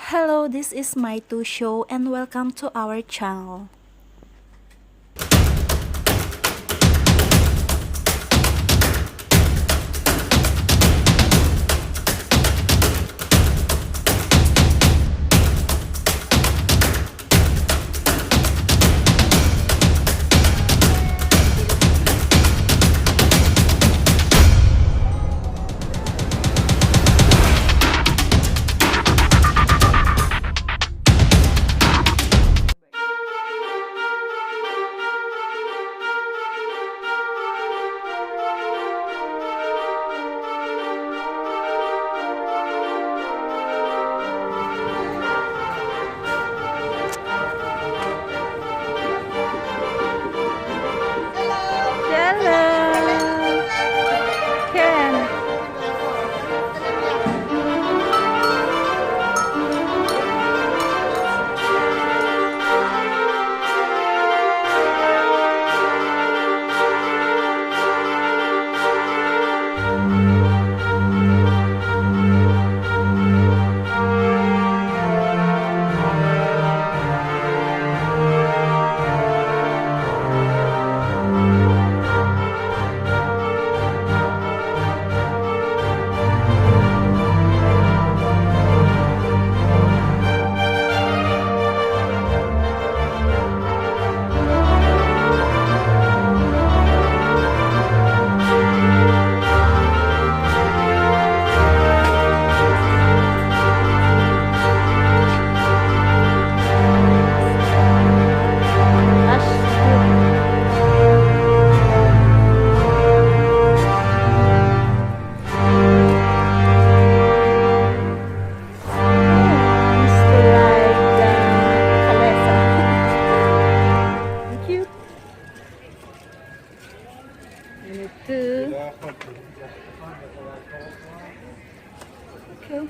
Hello, this is my 2 show and welcome to our channel. Okay.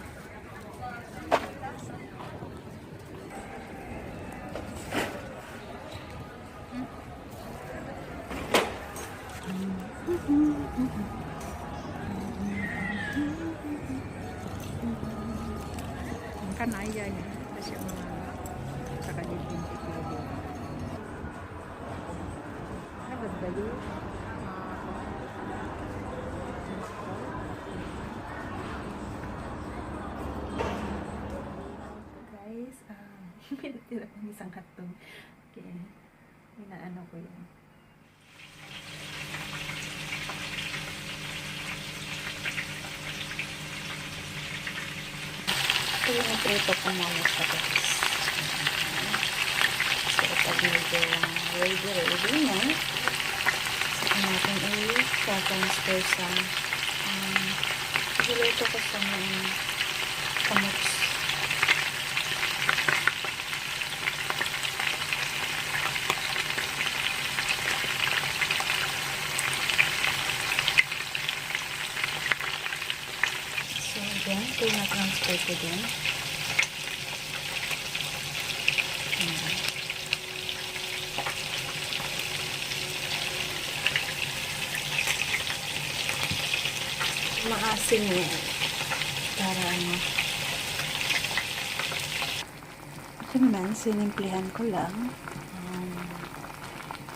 Kanaya niya kasi mga nakadibing titulo. Naganda yun. Guys, pinatira ko isang hotdog. Okay. Inaano ko yan. Ito yung naprito ko muna sa guys. So, pag medyo ready na, saka natin i-transfer sa iluluto ko sa mga kamots. So, again, ito yung na-transfer ko din. Maasim yan. Para ano. Ito naman, sinimplihan ko lang.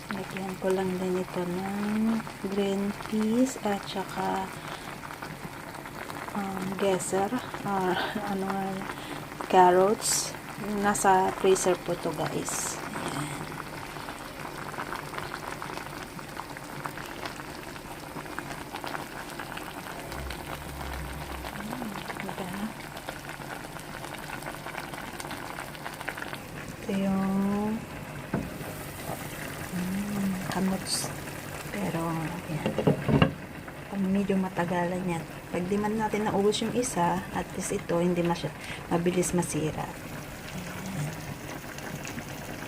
Sinimplihan ko lang din ito ng green peas at saka geser or ano nga, carrots. Nasa freezer po to guys. Ayan. Ito yung kamots. Pero ayan. Pag medyo matagalan yan. Pag di man natin naubos yung isa, at least ito hindi mabilis masira.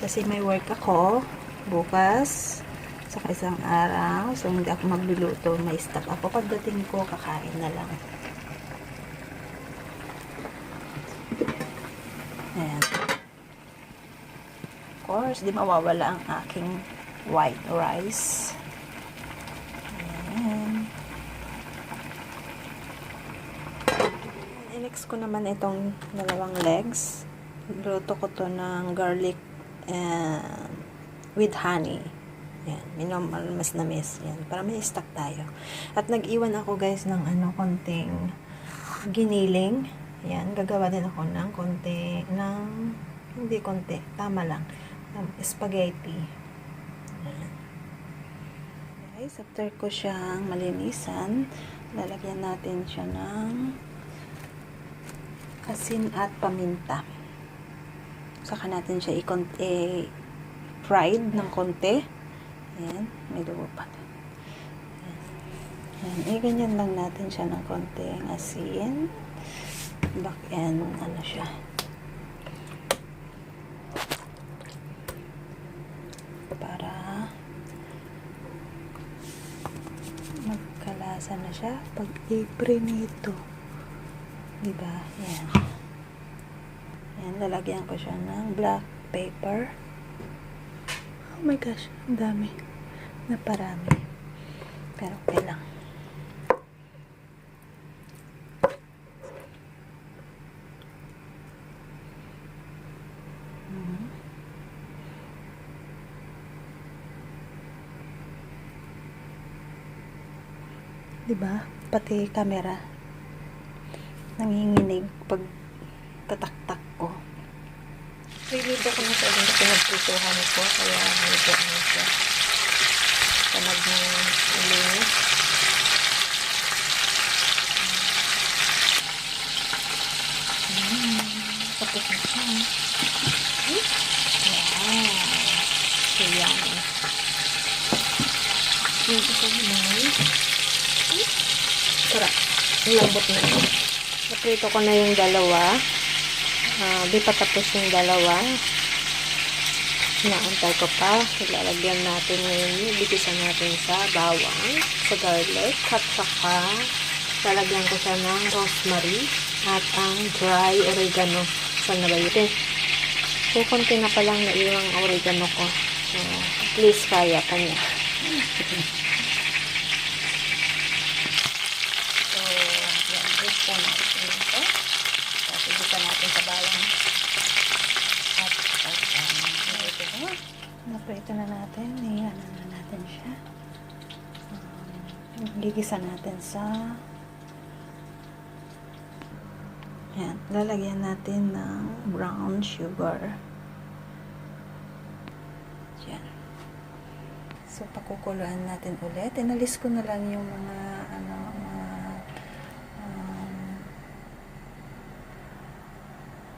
Kasi may work ako bukas sa isang araw. So hindi ako magluluto. May stock ako. Pagdating ko, kakain na lang. Ayan. Of course, di mawawala ang aking white rice. Ayan. Next ko naman itong dalawang legs. Luto ko to ng garlic with honey. Yan, mas namis. Yan, para may stock tayo. At nag-iwan ako guys ng konting giniling. Yan, gagawa din ako ng hindi konti, tama lang, spaghetti. Yan. Guys, after ko siyang malinisan, lalagyan natin siya ng asin at paminta. Saka natin siya fried ng konti. Ayan, may dugo pa. Ayan, ganyan lang natin siya ng konting asin. Back end, siya. Para magkalasa na siya pag i-prinito. Diba? Ayan. Ayan, lalagyan ko siya ng black pepper. Oh my gosh, ang dami. Naparami. Pero okay lang. Diba? Pati camera nanginginig pag tataktak ko. Release ako na sa pinagprituhan ko, kaya medyo siya tamad ng ulinis. Tapos na siya. Wow! So yummy. Yung isa naman. Sarap. Ang lambot na yun. Naprito ko na yung dalawa. Di pa tapos yung dalawa. Inaantay ko pa. Ilalagyan natin ngayon. Ibigisan natin sa bawang, sa garlic, at saka lalagyan ko siya ng rosemary at ang dry oregano. Saan na ba yun? So, konti na palang naiwang oregano ko. So, please kaya pa niya. Natin sa bawang at naprito na natin, iyan na natin siya. Gigisa natin sa yan, lalagyan natin ng brown sugar yan. So pakukuluan natin ulit. Inalis ko na lang yung mga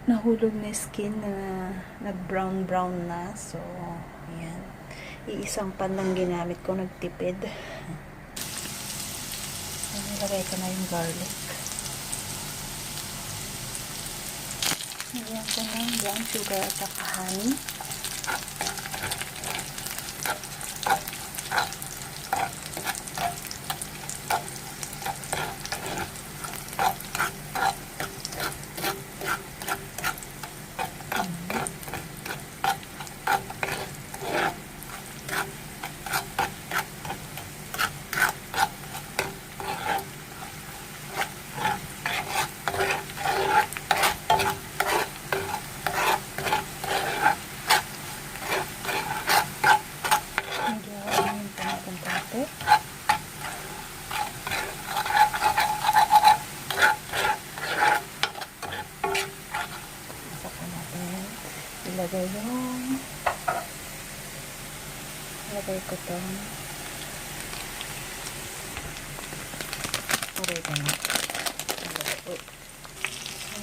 nahulog na skin na nag-brown na. So, ayan. Iisang pan lang ginamit ko, nagtipid. Nilagay ko na yung garlic. Nilagyan ko ng brown sugar at saka honey. Ilagay ko to oregano.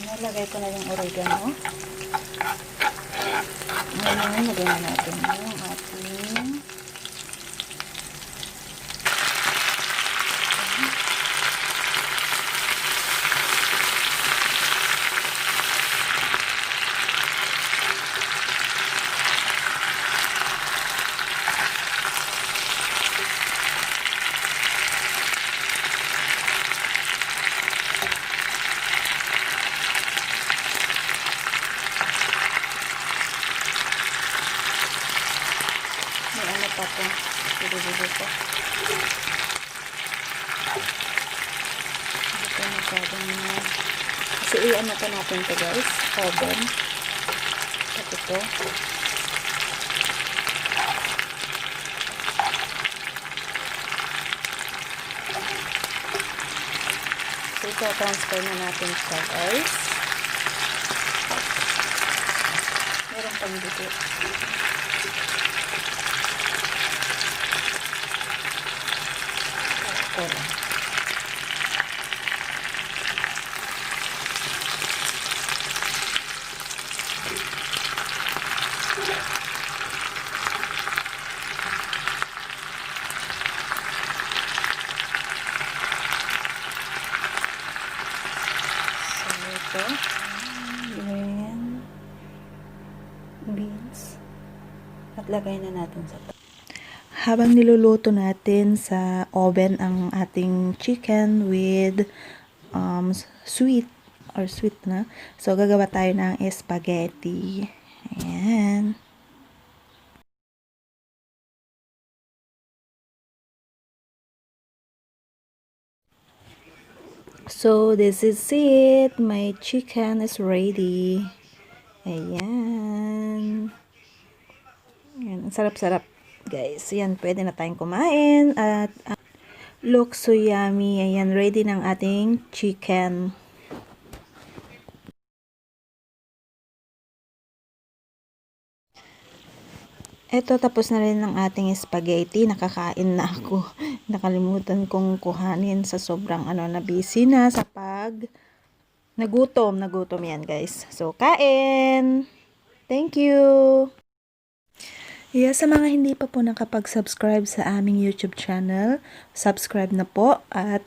Nalagay ko na yung oregano. Ngayon, lagyan na natin yung ating pa po. Dulo-dulo po. Ito masyadong So, i-ano pa natin to guys, oven. At ito. So, ito, transfer na natin siya guys. Meron pang dito. Ito lang. Ito, green beans, at lagay na natin sa habang niluluto natin sa oven ang ating chicken with sweet na. So, gagawa tayo ng spaghetti. Ayan. So, this is it. My chicken is ready. Ayan. Ayan. Ang sarap-sarap, guys. Ayan, pwede na tayong kumain. At looks so yummy. Ayan, ready ng ating chicken. Eto, tapos na rin ang ating spaghetti. Nakakain na ako. Nakalimutan kong kuhanin sa sobrang na busy na sa nagutom yan guys. So, kain! Thank you! Yeah, sa mga hindi pa po nakapag-subscribe sa aming YouTube channel, subscribe na po. At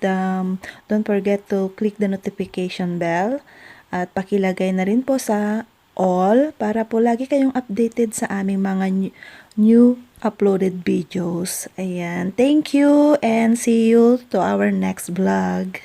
don't forget to click the notification bell. At pakilagay na rin po sa all para po lagi kayong updated sa aming mga new uploaded videos. Ayan. Thank you and see you to our next vlog.